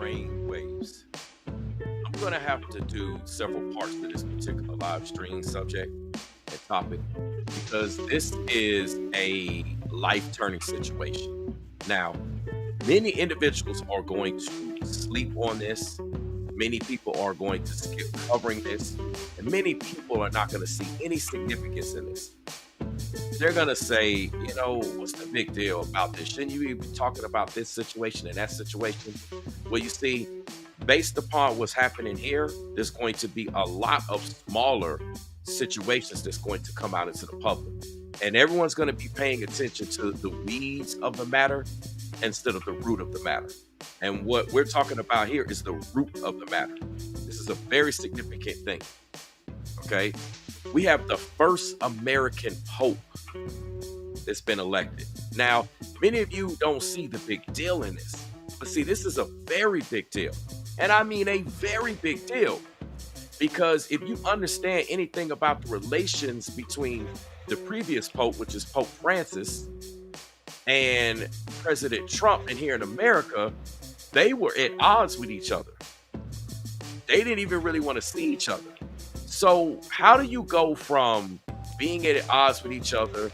brain waves. I'm going to have to do several parts to this particular live stream subject and topic because this is a life turning situation. Now, many individuals are going to sleep on this. Many people are going to skip covering this, and many people are not going to see any significance in this. They're going to say, what's the big deal about this? Shouldn't you be talking about this situation and that situation? Well, you see, based upon what's happening here, there's going to be a lot of smaller situations that's going to come out into the public. And everyone's going to be paying attention to the weeds of the matter instead of the root of the matter. And what we're talking about here is the root of the matter. This is a very significant thing. Okay? We have the first American Pope that's been elected. Now, many of you don't see the big deal in this. But see, this is a very big deal. And I mean a very big deal. Because if you understand anything about the relations between the previous Pope, which is Pope Francis, and President Trump, and here in America, they were at odds with each other. They didn't even really want to see each other. So how do you go from being at odds with each other,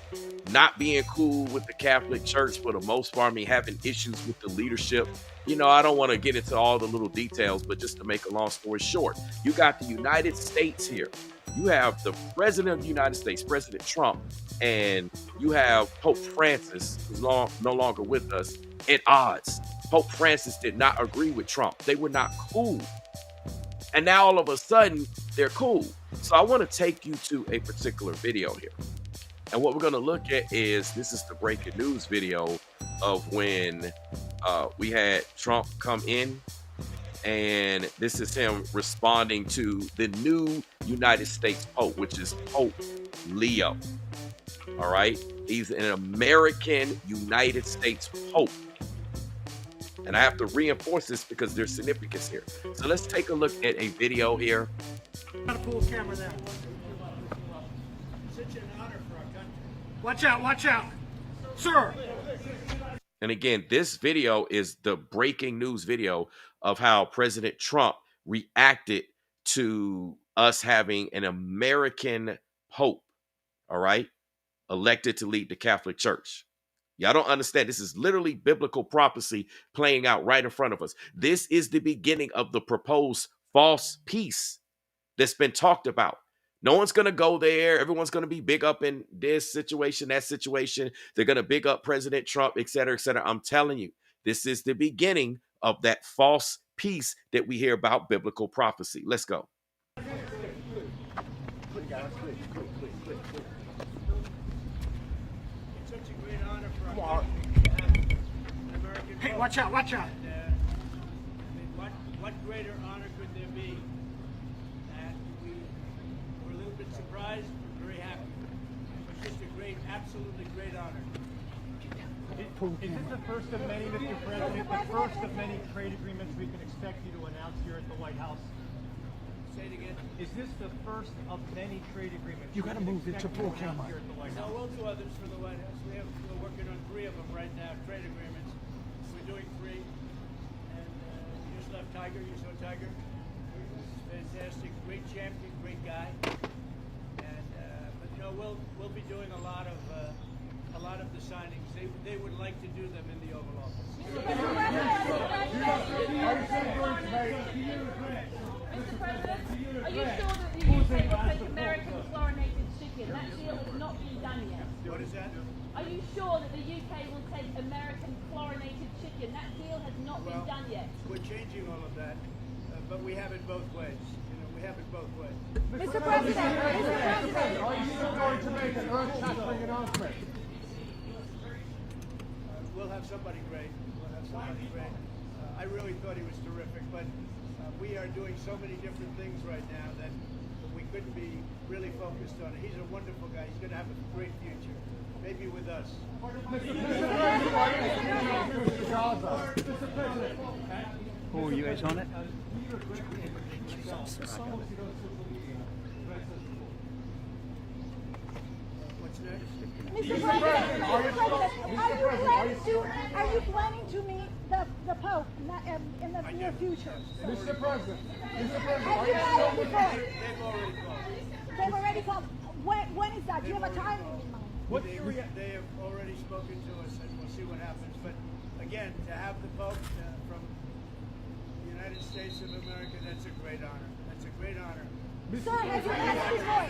not being cool with the Catholic Church for the most part, having issues with the leadership? I don't want to get into all the little details, but just to make a long story short, you got the United States here. You have the President of the United States, President Trump, and you have Pope Francis, who's no longer with us, at odds. Pope Francis did not agree with Trump. They were not cool. And now all of a sudden, they're cool. So I want to take you to a particular video here. And what we're going to look at is, this is the breaking news video of when we had Trump come in. And this is him responding to the new United States Pope, which is Pope Leo. All right. He's an American United States Pope. And I have to reinforce this because there's significance here. So let's take a look at a video here. Got a full camera there. Such an honor for our country. Watch out, watch out. Sir. And again, this video is the breaking news video of how President Trump reacted to us having an American Pope, all right, elected to lead the Catholic Church. Y'all don't understand. This is literally biblical prophecy playing out right in front of us. This is the beginning of the proposed false peace that's been talked about. No one's going to go there. Everyone's going to be big up in this situation, that situation. They're going to big up President Trump, et cetera, et cetera. I'm telling you, this is the beginning of that false peace that we hear about biblical prophecy. Let's go. Hey, watch out, watch out. What greater honor could there be? And we're a little bit surprised, but very happy. It's just a great, absolutely great honor. Is this the first of many, Mr. President, the first of many trade agreements we can expect you to announce here at the White House? Say it again. Is this the first of many trade agreements You gotta move it to full camera. here at the White No, House? we'll do others for the White House. We're working on 3 of them right now, trade agreements. We're doing 3. And you just left Tiger. You saw Tiger. Fantastic, great champion, great guy. And but we'll be doing a lot of the signings. They would like to do them in the Oval Office. Mr. President, are you sure that the UK will take American chlorinated chicken? That deal has not been done yet. What is that? Are you sure that the UK will take American chlorinated chicken? That deal has not been done yet. We're changing all of that, but we have it both ways. We have it both ways. Mr. President, Are you still going to make an earth-shattering announcement? We'll have somebody great. I really thought he was terrific, but we are doing so many different things right now that we couldn't be really focused on it. He's a wonderful guy. He's going to have a great future. Maybe with us. Who are you guys on it? What's next? Mr. President, are you planning to meet the Pope in the near future. Mr. President, Have you had it before? They've already called. They've already called. When is that? Do you have a time in mind? They have already spoken to us, and we'll see what happens. But again, to have the Pope from the United States of America, that's a great honor. That's a great honor. Sir, have you had it before?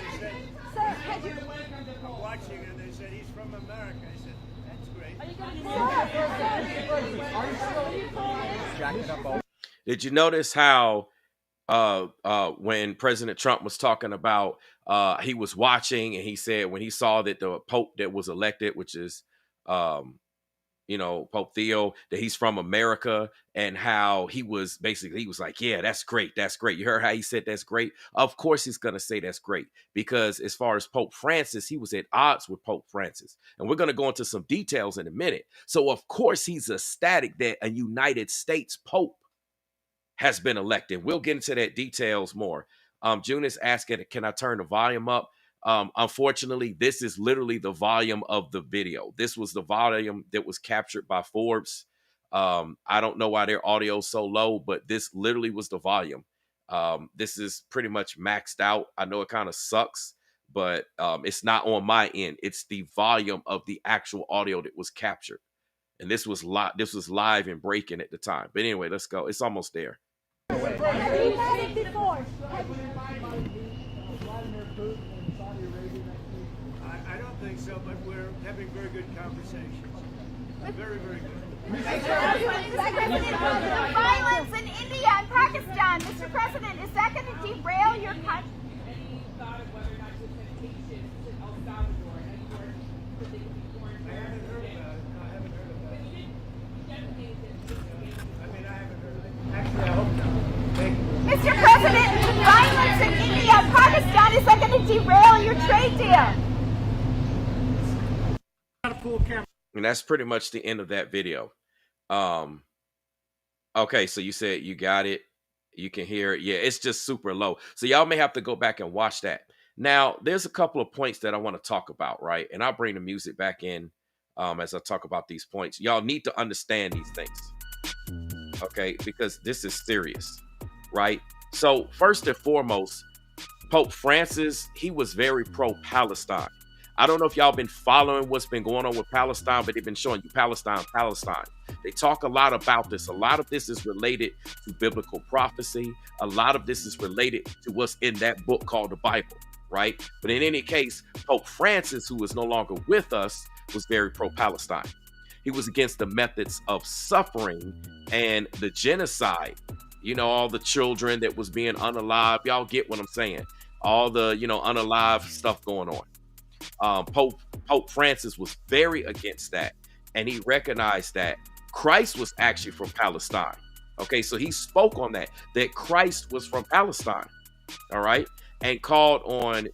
Sir, have you? I'm watching, and they said he's from America. I said, that's great. Are you going to Did you notice how when President Trump was talking about he was watching and he said when he saw that the Pope that was elected, which is Pope Theo, that he's from America, and how he was like, yeah, that's great. That's great. You heard how he said that's great? Of course he's going to say that's great, because as far as Pope Francis, he was at odds with Pope Francis. And we're going to go into some details in a minute. So of course he's ecstatic that a United States Pope has been elected. We'll get into that details more. June is asking, can I turn the volume up? Unfortunately, this is literally the volume of the video. This was the volume that was captured by Forbes. I don't know why their audio is so low, but this literally was the volume. This is pretty much maxed out. I know it kind of sucks, but it's not on my end. It's the volume of the actual audio that was captured. And this was live and breaking at the time. But anyway, let's go. It's almost there. Have you had it before? I don't think so, but we're having very good conversations. Very, very good. The violence in India and Pakistan, Mr. President, is that going to derail your country? Any thought of whether or not to send patients to El Salvador and of course that they could be quarantined? I haven't heard about it. No, I haven't heard about it. I mean, I haven't heard of it. Actually, I hope not. Thank you. Mr. President, the violence in India and Pakistan, is that going to derail your trade deal? And that's pretty much the end of that video. Okay, so you said you got it. You can hear it. Yeah, it's just super low. So y'all may have to go back and watch that. Now, there's a couple of points that I want to talk about, right? And I'll bring the music back in as I talk about these points. Y'all need to understand these things, okay? Because this is serious, right? So first and foremost, Pope Francis, he was very pro-Palestine. I don't know if y'all been following what's been going on with Palestine, but they've been showing you Palestine. They talk a lot about this. A lot of this is related to biblical prophecy. A lot of this is related to what's in that book called the Bible, right? But in any case, Pope Francis, who is no longer with us, was very pro-Palestine. He was against the methods of suffering and the genocide. You know, all the children that was being unalived. Y'all get what I'm saying? All the, unalived stuff going on. Pope Francis was very against that, and he recognized that Christ was actually from Palestine. Okay, so he spoke on that Christ was from Palestine, all right, and called on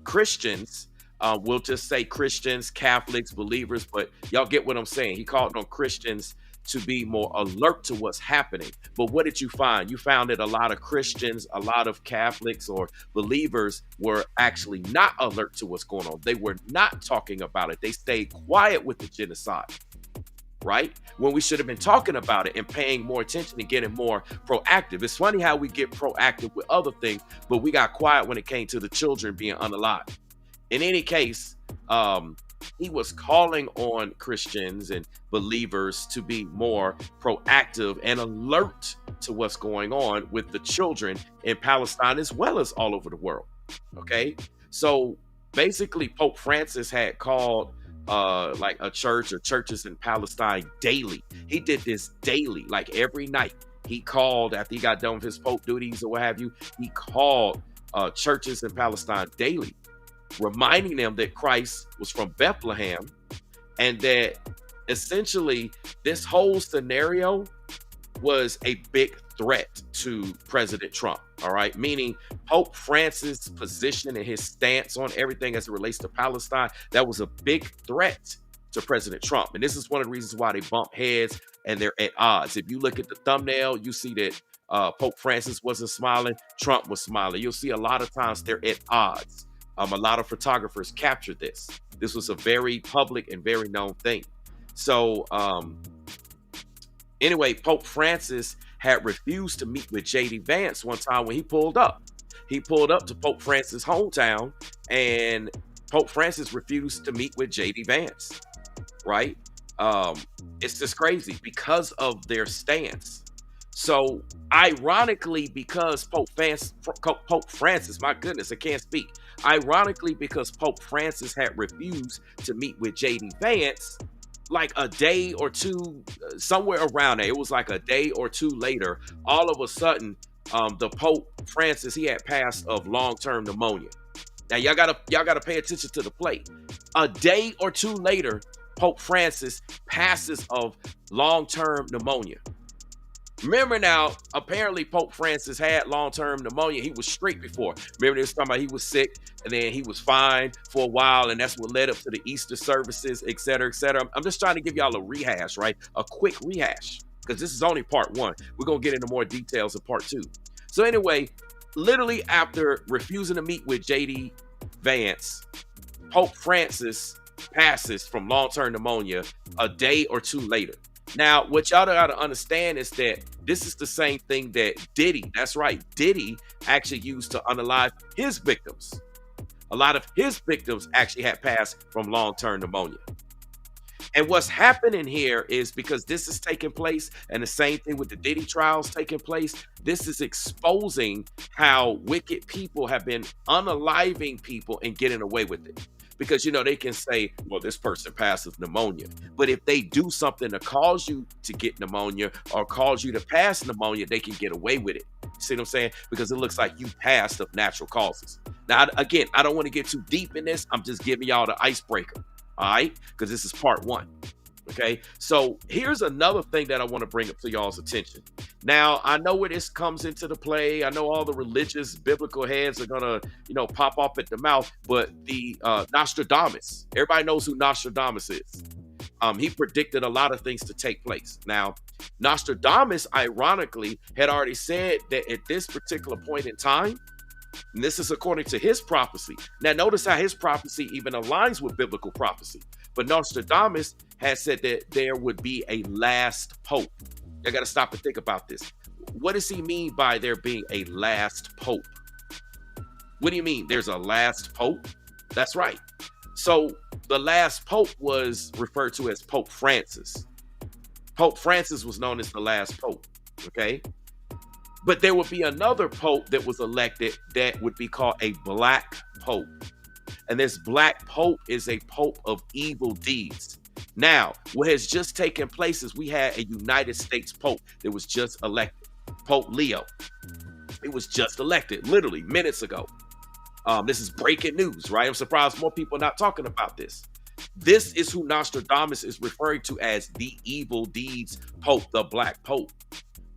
Christians. We'll just say Christians, Catholics, believers, but y'all get what I'm saying. He called on Christians to be more alert to what's happening. But what did you find? You found that a lot of Christians, a lot of Catholics or believers were actually not alert to what's going on. They were not talking about it. They stayed quiet with the genocide, right? When we should have been talking about it and paying more attention and getting more proactive. It's funny how we get proactive with other things, but we got quiet when it came to the children being unalive. In any case, he was calling on Christians and believers to be more proactive and alert to what's going on with the children in Palestine as well as all over the world. Okay, so basically Pope Francis had called like a church or churches in Palestine daily. He did this daily, like every night. He called after he got done with his Pope duties or what have you. He called churches in Palestine daily, reminding them that Christ was from Bethlehem and that essentially this whole scenario was a big threat to President Trump, all right? Meaning Pope Francis' position and his stance on everything as it relates to Palestine, that was a big threat to President Trump. And this is one of the reasons why they bump heads and they're at odds. If you look at the thumbnail, you see that Pope Francis wasn't smiling, Trump was smiling. You'll see a lot of times they're at odds. A lot of photographers captured this. This was a very public and very known thing. So Anyway, Pope Francis had refused to meet with J.D. Vance one time when he pulled up. He pulled up to Pope Francis' hometown, and Pope Francis refused to meet with J.D. Vance, right? It's just crazy because of their stance. So, ironically, because Pope Francis, my goodness, I can't speak. Ironically, because Pope Francis had refused to meet with J.D. Vance, like a day or two, somewhere around there, it was like a day or two later, all of a sudden, the Pope Francis, he had passed of long-term pneumonia. Now, y'all gotta pay attention to the plate. A day or two later, Pope Francis passes of long-term pneumonia. Remember now, apparently Pope Francis had long-term pneumonia. He was straight before. Remember they was talking about he was sick and then he was fine for a while, and that's what led up to the Easter services, et cetera, et cetera. I'm just trying to give y'all a rehash, right? A quick rehash, because this is only part one. We're going to get into more details in part two. So anyway, literally after refusing to meet with J.D. Vance, Pope Francis passes from long-term pneumonia a day or two later. Now, what y'all gotta understand is that this is the same thing that Diddy, that's right, Diddy actually used to unalive his victims. A lot of his victims actually had passed from long-term pneumonia. And what's happening here is, because this is taking place, and the same thing with the Diddy trials taking place, this is exposing how wicked people have been unaliving people and getting away with it. Because, you know, they can say, well, this person passed with pneumonia. But if they do something to cause you to get pneumonia or cause you to pass pneumonia, they can get away with it. See what I'm saying? Because it looks like you passed of natural causes. Now, again, I don't want to get too deep in this. I'm just giving y'all the icebreaker. All right? Because this is part one. Okay? So here's another thing that I want to bring up to y'all's attention. Now, I know where this comes into the play. I know all the religious biblical heads are going to, you know, pop off at the mouth. But the Nostradamus, everybody knows who Nostradamus is. He predicted a lot of things to take place. Now, Nostradamus, ironically, had already said that at this particular point in time, and this is according to his prophecy. Now, notice how his prophecy even aligns with biblical prophecy. But Nostradamus has said that there would be a last pope. I got to stop and think about this. What does he mean by there being a last pope? What do you mean there's a last pope? That's right. So the last pope was referred to as Pope Francis. Pope Francis was known as the last pope. Okay. But there would be another pope that was elected that would be called a black pope. And this black pope is a pope of evil deeds. Now, what has just taken place is we had a United States pope that was just elected, Pope Leo. It was just elected, literally minutes ago. This is breaking news, right? I'm surprised more people are not talking about this. This is who Nostradamus is referring to as the evil deeds pope, the black pope.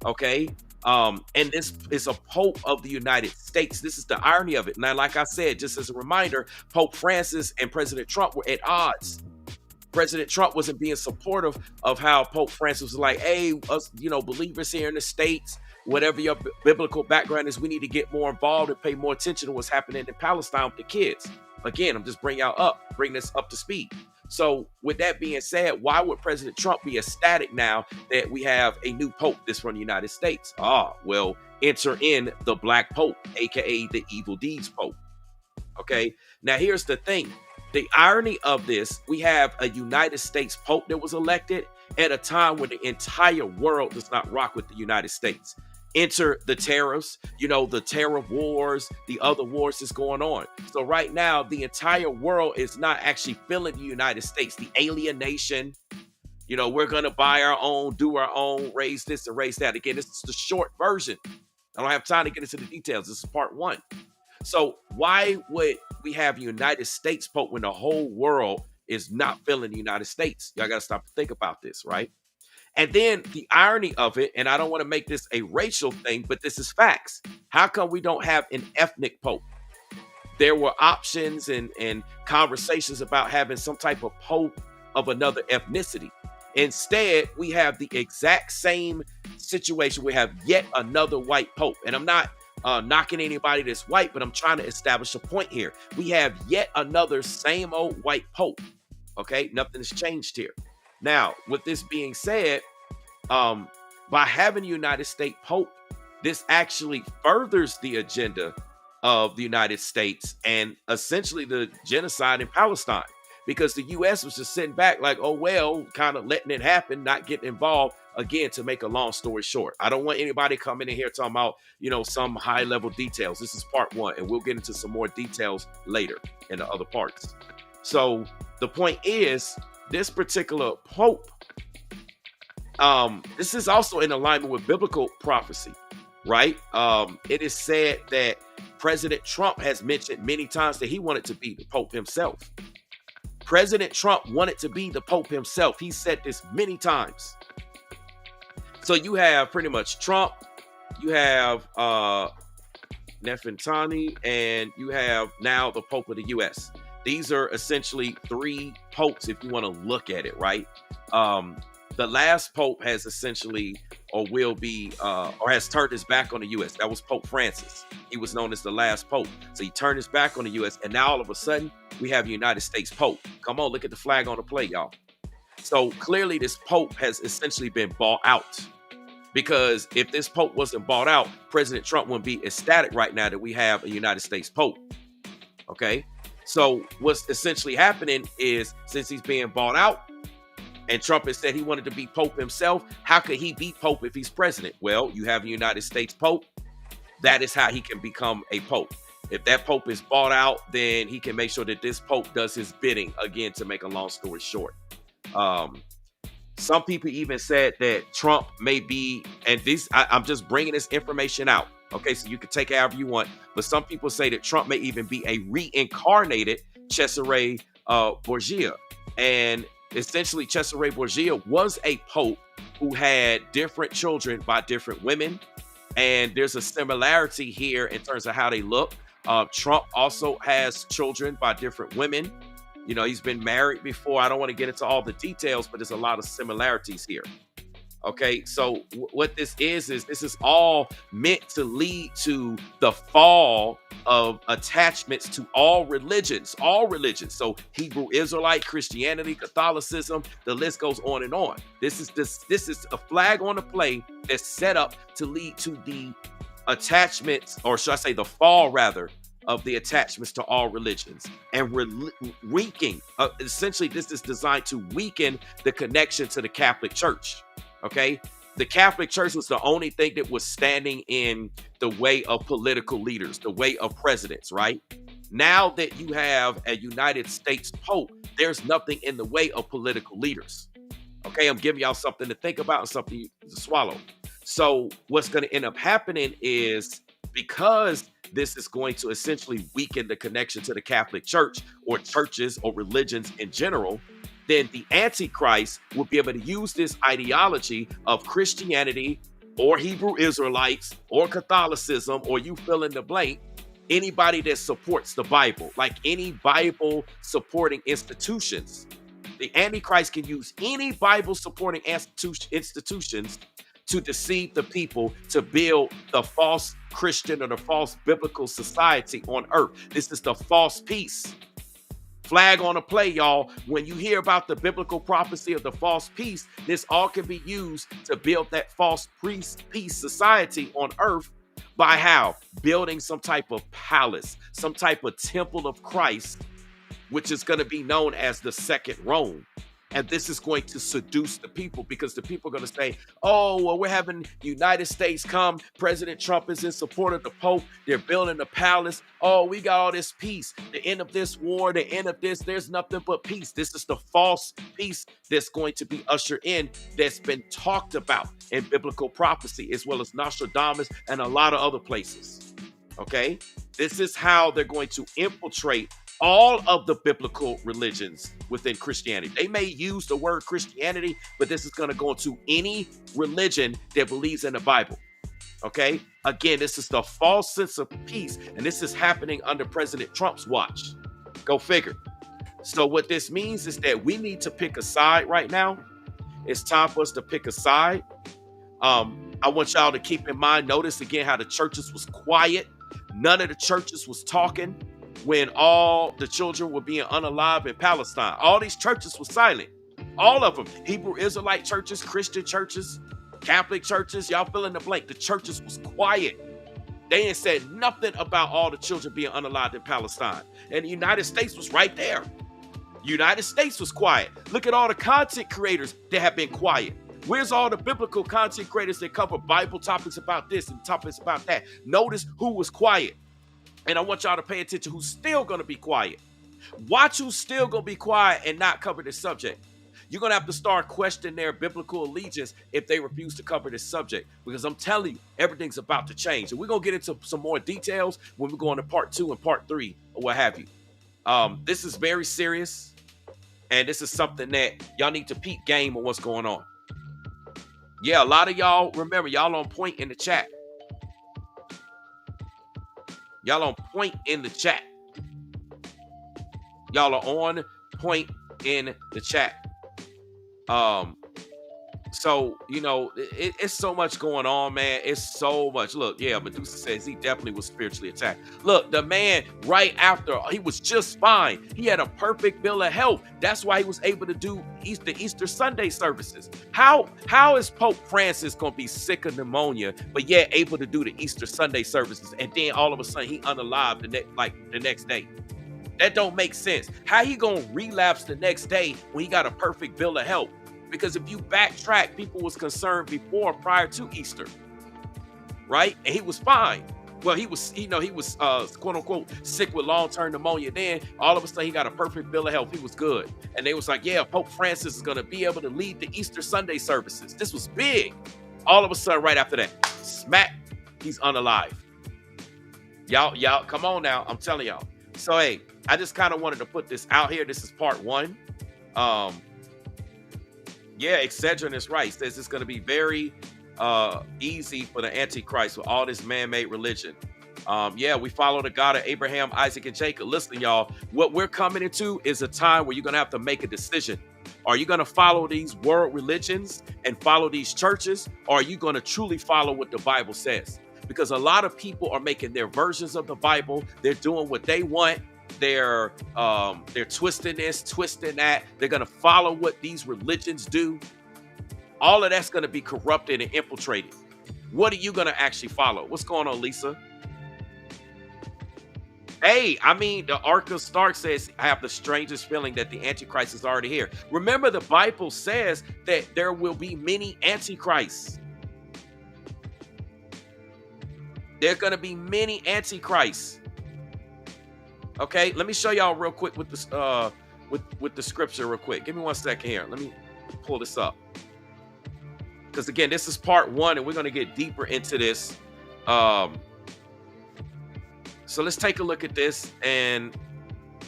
Okay? And this is a pope of the United States. This is the irony of it. Now, like I said, just as a reminder, Pope Francis and President Trump were at odds. President Trump wasn't being supportive of how Pope Francis was like, hey, us, you know, believers here in the States, whatever your biblical background is, we need to get more involved and pay more attention to what's happening in Palestine with the kids. Again, I'm just bringing this up to speed. So with that being said, why would President Trump be ecstatic now that we have a new pope that's from the United States? Well, enter in the black pope, aka the evil deeds pope. Okay, now here's the thing. The irony of this, we have a United States pope that was elected at a time when the entire world does not rock with the United States. Enter the tariffs, you know, the tariff wars, the other wars that's going on. So right now, the entire world is not actually feeling the United States, the alienation. You know, we're going to buy our own, do our own, raise this and raise that. Again, this is the short version. I don't have time to get into the details. This is part one. So why would we have a United States pope when the whole world is not feeling the United States? Y'all got to stop and think about this, right? And then the irony of it, and I don't want to make this a racial thing, but this is facts. How come we don't have an ethnic pope? There were options and conversations about having some type of pope of another ethnicity. Instead, we have the exact same situation. We have yet another white pope. And I'm not knocking anybody that's white, but I'm trying to establish a point here. We have yet another same old white pope. Okay, nothing's changed here. Now, with this being said, By having a United States Pope, this actually furthers the agenda of the United States and essentially the genocide in Palestine, because the U.S. was just sitting back like, oh, well, kind of letting it happen, not getting involved. Again, to make a long story short, I don't want anybody coming in here talking about, some high level details. This is part one, and we'll get into some more details later in the other parts. So the point is, this particular Pope, this is also in alignment with biblical prophecy, right? It is said that President Trump has mentioned many times that he wanted to be the Pope himself. President Trump wanted to be the Pope himself. He said this many times. So you have pretty much Trump, you have Nefertiti, and you have now the Pope of the U.S. These are essentially three popes if you want to look at it, right? The last Pope has essentially, or will be, or has turned his back on the U.S. That was Pope Francis. He was known as the last Pope. So he turned his back on the U.S. And now all of a sudden, we have a United States Pope. Come on, look at the flag on the plate, y'all. So clearly this Pope has essentially been bought out. Because if this Pope wasn't bought out, President Trump wouldn't be ecstatic right now that we have a United States Pope. Okay? So what's essentially happening is, since he's being bought out, and Trump has said he wanted to be Pope himself, how could he be Pope if he's president? Well, you have a United States Pope. That is how he can become a Pope. If that Pope is bought out, then he can make sure that this Pope does his bidding, again, to make a long story short. Some people even said that Trump may be, and I'm just bringing this information out, okay, so you can take it however you want, but some people say that Trump may even be a reincarnated Cesare Borgia. And essentially, Cesare Borgia was a pope who had different children by different women, and there's a similarity here in terms of how they look. Trump also has children by different women. He's been married before. I don't want to get into all the details, but there's a lot of similarities here. Okay, so what this is this is all meant to lead to the fall of attachments to all religions. So Hebrew Israelite, Christianity, Catholicism, the list goes on and on. This is a flag on the play that's set up to lead to the attachments, or should I say the fall rather, of the attachments to all religions, and weakening. Essentially, this is designed to weaken the connection to the Catholic Church. Okay, the Catholic Church was the only thing that was standing in the way of political leaders, the way of presidents, right? Now that you have a United States Pope, there's nothing in the way of political leaders. Okay, I'm giving y'all something to think about and something to swallow. So what's going to end up happening is, because this is going to essentially weaken the connection to the Catholic Church or churches or religions in general, then the Antichrist will be able to use this ideology of Christianity or Hebrew Israelites or Catholicism, or you fill in the blank, anybody that supports the Bible, like any Bible supporting institutions. The Antichrist can use any Bible supporting institutions to deceive the people, to build the false Christian or the false biblical society on earth. This is the false peace. Flag on the play, y'all. When you hear about the biblical prophecy of the false peace, this all can be used to build that false peace society on earth by how? Building some type of palace, some type of temple of Christ, which is going to be known as the second Rome. And this is going to seduce the people, because the people are going to say, oh, well, we're having the United States come. President Trump is in support of the Pope. They're building a palace. Oh, we got all this peace. The end of this war, the end of this, there's nothing but peace. This is the false peace that's going to be ushered in, that's been talked about in biblical prophecy, as well as Nostradamus and a lot of other places. Okay? This is how they're going to infiltrate all of the biblical religions within Christianity. They may use the word Christianity, but this is going to go into any religion that believes in the Bible. Okay? Again, this is the false sense of peace, and this is happening under President Trump's watch. Go figure. So what this means is that we need to pick a side right now. It's time for us to pick a side. I want y'all to keep in mind, notice again how the churches was quiet. None of the churches was talking when all the children were being unalive in Palestine. All these churches were silent. All of them. Hebrew Israelite churches, Christian churches, Catholic churches, y'all fill in the blank. The churches was quiet. They ain't said nothing about all the children being unalive in Palestine. And the United States was right there. United States was quiet. Look at all the content creators that have been quiet. Where's all the biblical content creators that cover Bible topics about this and topics about that? Notice who was quiet. And I want y'all to pay attention who's still going to be quiet. Watch who's still going to be quiet and not cover this subject. You're going to have to start questioning their biblical allegiance if they refuse to cover this subject. Because I'm telling you, everything's about to change. And we're going to get into some more details when we go into part 2 and part 3 or what have you. This is very serious. And this is something that y'all need to peep game on what's going on. Yeah, a lot of y'all, remember, y'all on point in the chat. Y'all on point in the chat. Y'all are on point in the chat. So, you know, it's so much going on, man. It's so much. Look, yeah, Medusa says he definitely was spiritually attacked. Look, the man right after, he was just fine. He had a perfect bill of health. That's why he was able to do the Easter Sunday services. How is Pope Francis going to be sick of pneumonia, but yet able to do the Easter Sunday services, and then all of a sudden he unalive the next day? That don't make sense. How he going to relapse the next day when he got a perfect bill of health? Because if you backtrack, people was concerned prior to Easter, right? And he was fine. Well, he was quote unquote sick with long-term pneumonia. Then all of a sudden he got a perfect bill of health. He was good. And they was like, yeah, Pope Francis is going to be able to lead the Easter Sunday services. This was big. All of a sudden, right after that, smack, he's unalive. Y'all, come on now. I'm telling y'all. So, hey, I just kind of wanted to put this out here. This is part 1. Yeah, Excedrin is right. Says it's going to be very easy for the Antichrist with all this man-made religion. Yeah, we follow the God of Abraham, Isaac, and Jacob. Listen, y'all, what we're coming into is a time where you're going to have to make a decision. Are you going to follow these world religions and follow these churches? Or are you going to truly follow what the Bible says? Because a lot of people are making their versions of the Bible. They're doing what they want. They're twisting this, twisting that. They're going to follow what these religions do. All of that's going to be corrupted and infiltrated. What are you going to actually follow? What's going on, Lisa? Hey, I mean, the Ark of Stark says, I have the strangest feeling that the Antichrist is already here. Remember, the Bible says that there will be many Antichrists. There's going to be many Antichrists. Okay, let me show y'all real quick with this with the scripture real quick. Give me 1 second here. Let me pull this up. Because again, this is part 1, and we're going to get deeper into this. So let's take a look at this, and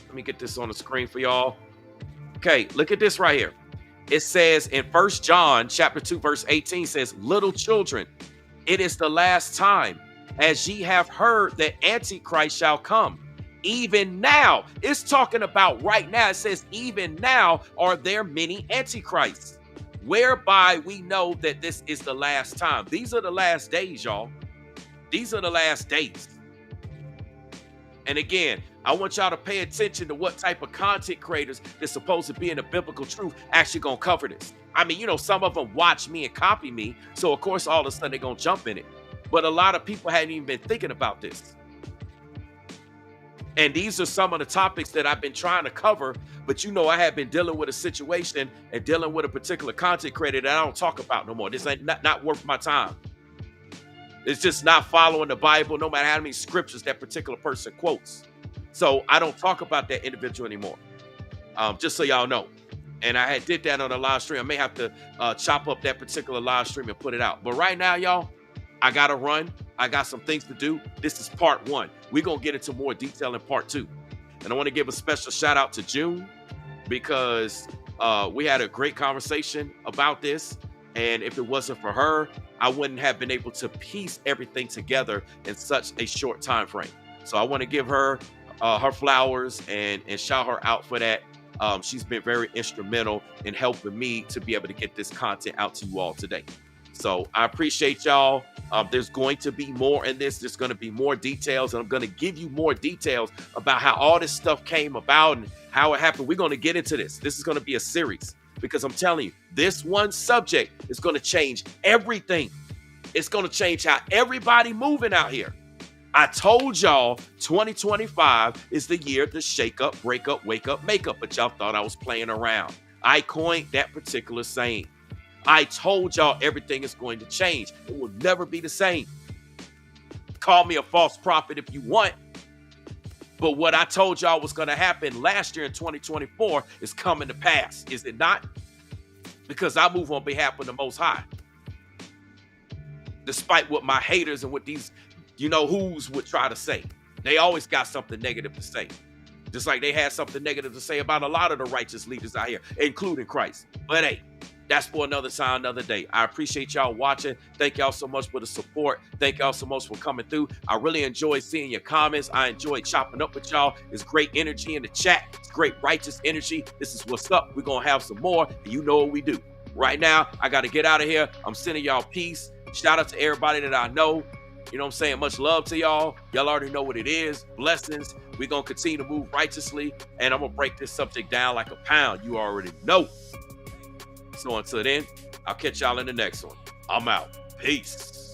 let me get this on the screen for y'all. Okay, look at this right here. It says in 1 John chapter 2, verse 18 says, little children, it is the last time, as ye have heard that Antichrist shall come. Even now, it's talking about right now. It says, even now are there many Antichrists, whereby we know that this is the last time. These are the last days, y'all. These are the last days. And again, I want y'all to pay attention to what type of content creators that's supposed to be in the biblical truth actually gonna cover this. I mean, you know, some of them watch me and copy me, so of course all of a sudden they're gonna jump in it. But a lot of people hadn't even been thinking about this. And these are some of the topics that I've been trying to cover, but you know, I have been dealing with a situation and dealing with a particular content creator that I don't talk about no more. This ain't not worth my time. It's just not following the Bible, no matter how many scriptures that particular person quotes. So I don't talk about that individual anymore. Just so y'all know. And I had did that on a live stream. I may have to chop up that particular live stream and put it out. But right now, y'all, I got to run. I got some things to do. This is part 1. We're going to get into more detail in part 2. And I want to give a special shout out to June because we had a great conversation about this. And if it wasn't for her, I wouldn't have been able to piece everything together in such a short time frame. So I want to give her her flowers and shout her out for that. She's been very instrumental in helping me to be able to get this content out to you all today. So I appreciate y'all. There's going to be more in this. There's going to be more details, and I'm going to give you more details about how all this stuff came about and how it happened. We're going to get into this. This is going to be a series. because I'm telling you, this one subject is going to change everything. It's going to change how everybody moving out here. I told y'all 2025 is the year to shake up, break up, wake up, make up, but y'all thought I was playing around. I coined that particular saying. I told y'all everything is going to change. It will never be the same. Call me a false prophet if you want. But what I told y'all was going to happen last year in 2024 is coming to pass. Is it not? Because I move on behalf of the Most High. Despite what my haters and what these, who's would try to say. They always got something negative to say. Just like they had something negative to say about a lot of the righteous leaders out here, including Christ. But hey, that's for another time, another day. I appreciate y'all watching. Thank y'all so much for the support. Thank y'all so much for coming through. I really enjoy seeing your comments. I enjoy chopping up with y'all. It's great energy in the chat. It's great righteous energy. This is what's up. We're going to have some more, and you know what we do. Right now, I got to get out of here. I'm sending y'all peace. Shout out to everybody that I know. You know what I'm saying? Much love to y'all. Y'all already know what it is. Blessings. We're going to continue to move righteously, and I'm going to break this subject down like a pound. You already know. So until then, I'll catch y'all in the next one. I'm out. Peace.